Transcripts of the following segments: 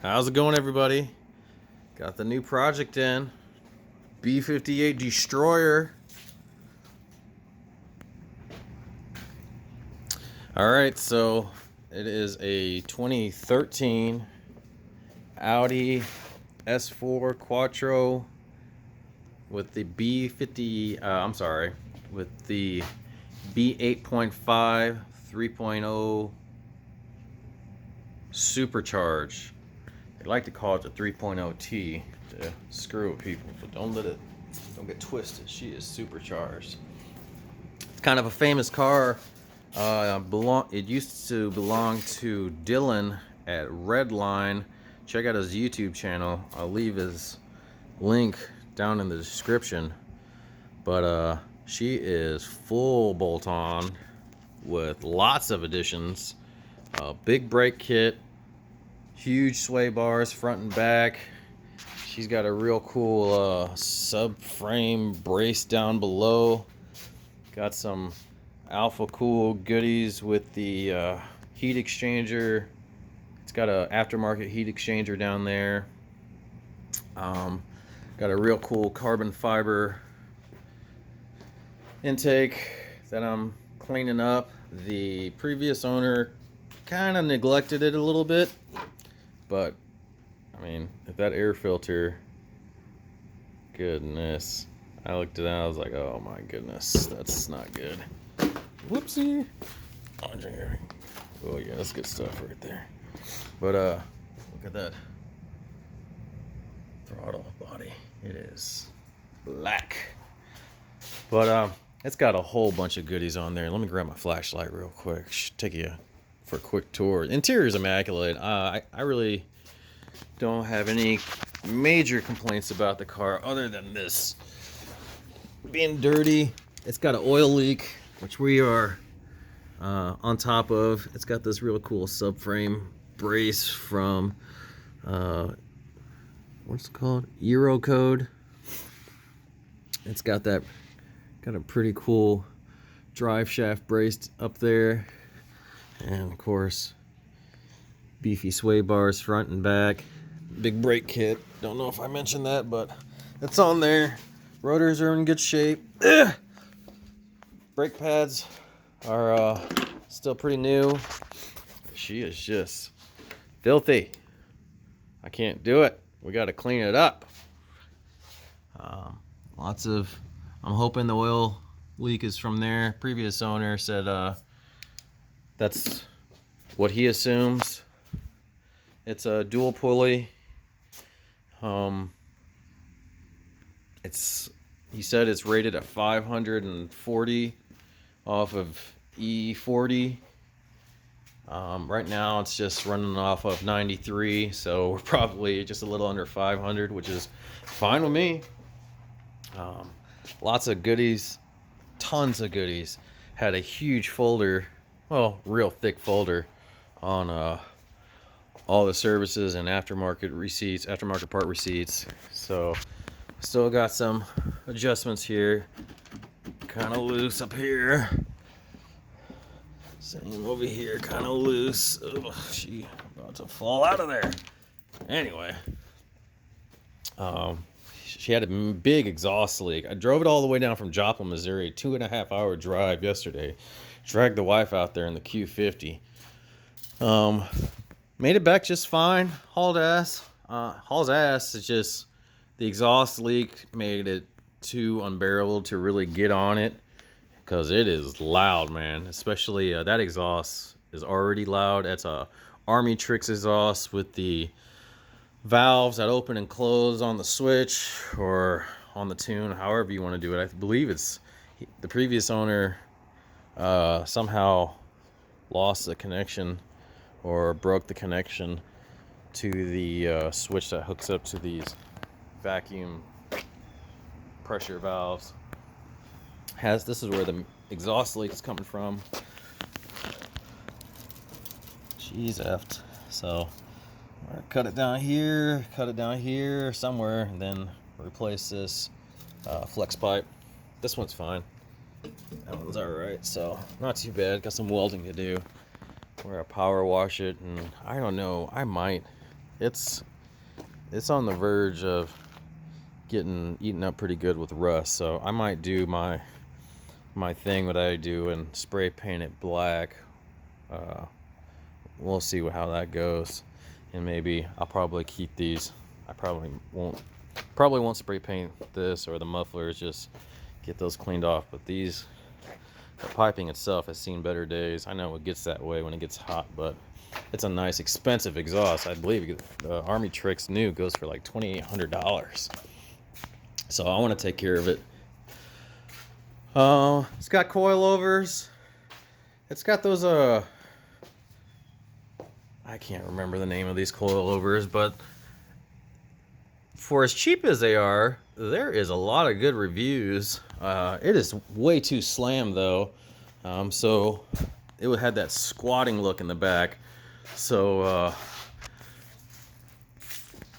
How's it going, everybody? Got the new project in. B58 Destroyer. Alright, so it is a 2013 Audi S4 Quattro with the with the b8.5 3.0 supercharge. They like to call it the 3.0T to screw with people, but don't get twisted. She is supercharged. It's kind of a famous car. It used to belong to Dylan at Redline. Check out his YouTube channel. I'll leave his link down in the description. But she is full bolt-on with lots of additions. Big brake kit, huge sway bars front and back. She's got a real cool subframe brace down below. Got some Alpha Cool goodies with the heat exchanger. It's got an aftermarket heat exchanger down there. Got a real cool carbon fiber intake that I'm cleaning up. The previous owner kind of neglected it a little bit, but I mean, if that air filter, goodness, I looked at it, I was like, oh my goodness, that's not good. Whoopsie. Oh yeah, that's good stuff right there. But look at that throttle body. It is black. But it's got a whole bunch of goodies on there. Let me grab my flashlight real quick. Take you for a quick tour. Interior is immaculate. I really don't have any major complaints about the car other than this being dirty. It's got an oil leak, which we are on top of. It's got this real cool subframe brace from what's it called? Eurocode. It's got a pretty cool drive shaft braced up there, and of course beefy sway bars front and back. Big brake kit. Don't know if I mentioned that, but it's on there. Rotors are in good shape. Ugh. Brake pads are still pretty new. She is just filthy. I can't do it. We got to clean it up. I'm hoping the oil leak is from there. Previous owner said that's what he assumes. It's a dual pulley. He said it's rated at 540 off of E40. Right now it's just running off of 93, so we're probably just a little under 500, which is fine with me. Lots of goodies, tons of goodies. Had a huge folder, well, real thick folder on all the services and aftermarket part receipts. So still got some adjustments here. Kind of loose up here. Same over here, kind of loose. Oh, she about to fall out of there. Anyway, she had a big exhaust leak. I drove it all the way down from Joplin, Missouri, 2.5 hour drive yesterday. Dragged the wife out there in the Q50. Made it back just fine. Hauled ass. It's just the exhaust leak made it too unbearable to really get on it, because it is loud, man. Especially that exhaust is already loud. That's a Army Tricks exhaust with the valves that open and close on the switch or on the tune, however you want to do it. I believe it's the previous owner somehow lost the connection or broke the connection to the switch that hooks up to these vacuum pressure valves. This is where the exhaust leak is coming from. She's effed. So I'm gonna cut it down here somewhere, and then replace this flex pipe. This one's fine. That one's alright, so not too bad. Got some welding to do where I power wash it, and I don't know, I might it's on the verge of getting eaten up pretty good with rust. So I might do my thing what I do and spray paint it black. We'll see how that goes, and maybe I'll probably keep these. I probably won't spray paint this or the mufflers, just get those cleaned off. But these, the piping itself has seen better days. I know it gets that way when it gets hot, but it's a nice expensive exhaust. I believe the Army Tricks new goes for like $2,800. So I want to take care of it. It's got coilovers. It's got those I can't remember the name of these coilovers, but for as cheap as they are, there is a lot of good reviews. It is way too slammed though, so it had that squatting look in the back. So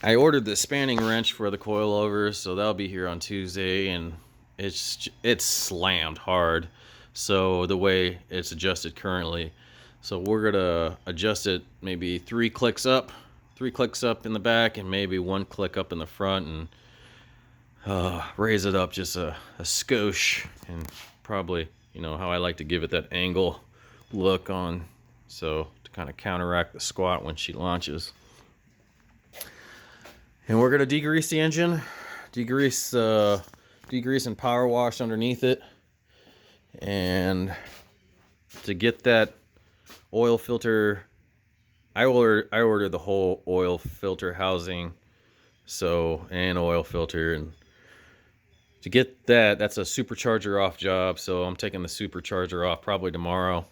I ordered the spanning wrench for the coilovers, so that'll be here on Tuesday, and it's slammed hard. So the way it's adjusted currently, so we're gonna adjust it maybe 3 clicks up in the back, and maybe 1 click up in the front, and raise it up just a skosh, and probably, you know, how I like to give it that angle look on, so to kind of counteract the squat when she launches. And we're gonna degrease the engine, degrease and power wash underneath it, and to get that oil filter, I ordered the whole oil filter housing, so, and oil filter, and to get that's a supercharger off job. So I'm taking the supercharger off probably tomorrow,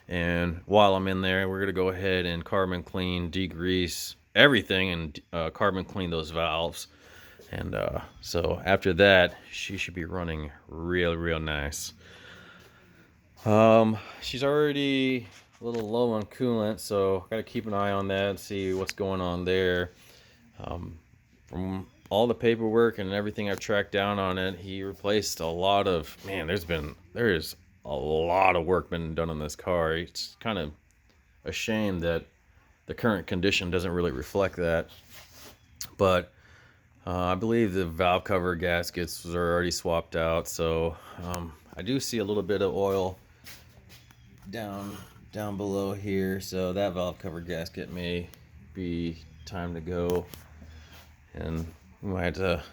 and while I'm in there, we're gonna go ahead and carbon clean, degrease everything, and carbon clean those valves. And so after that, she should be running real nice. She's already a little low on coolant, so gotta keep an eye on that and see what's going on there. From all the paperwork and everything I've tracked down on it, he replaced a lot of, man, there is a lot of work been done on this car. It's kind of a shame that the current condition doesn't really reflect that. But I believe the valve cover gaskets are already swapped out, so I do see a little bit of oil down below here, so that valve cover gasket may be time to go, and we might that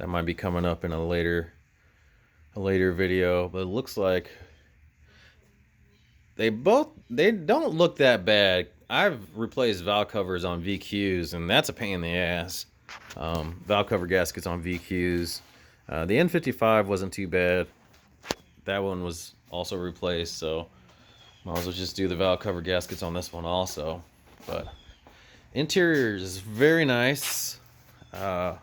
might be coming up in a later video. But it looks like they don't look that bad. I've replaced valve covers on VQs, and that's a pain in the ass. Valve cover gaskets on VQs. The N55 wasn't too bad. That one was also replaced, so might as well just do the valve cover gaskets on this one also. But interior is very nice. Let's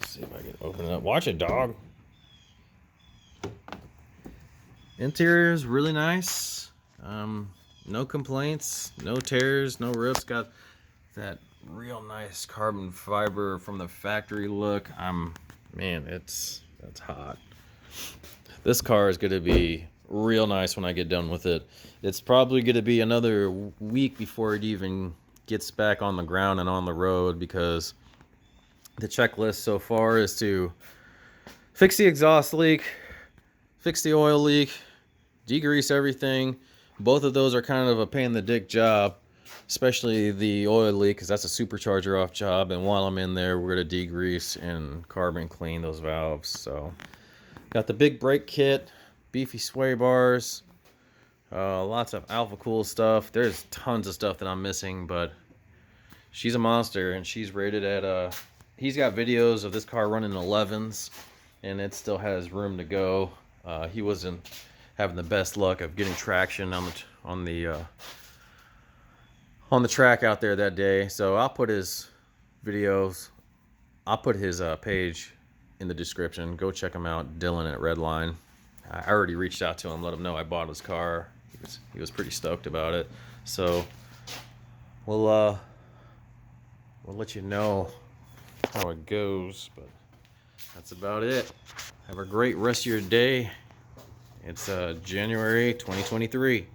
see if I can open it up. Watch it, dog. Interior is really nice. No complaints, no tears, no rips. Got that real nice carbon fiber from the factory look. Man, that's hot. This car is gonna be real nice when I get done with it. It's probably gonna be another week before it even gets back on the ground and on the road, because the checklist so far is to fix the exhaust leak, fix the oil leak, degrease everything. Both of those are kind of a pain in the dick job, especially the oil leak, because that's a supercharger off job. And while I'm in there, we're going to degrease and carbon clean those valves. So got the big brake kit, beefy sway bars, lots of Alpha Cool stuff. There's tons of stuff that I'm missing, but she's a monster, and she's rated at he's got videos of this car running 11s, and it still has room to go. He wasn't having the best luck of getting traction on the track out there that day. So I'll put his videos, I'll put his page in the description. Go check him out, Dylan at Redline. I already reached out to him, let him know I bought his car. He was pretty stoked about it. So we'll let you know how it goes, but that's about it. Have a great rest of your day. It's January 2023.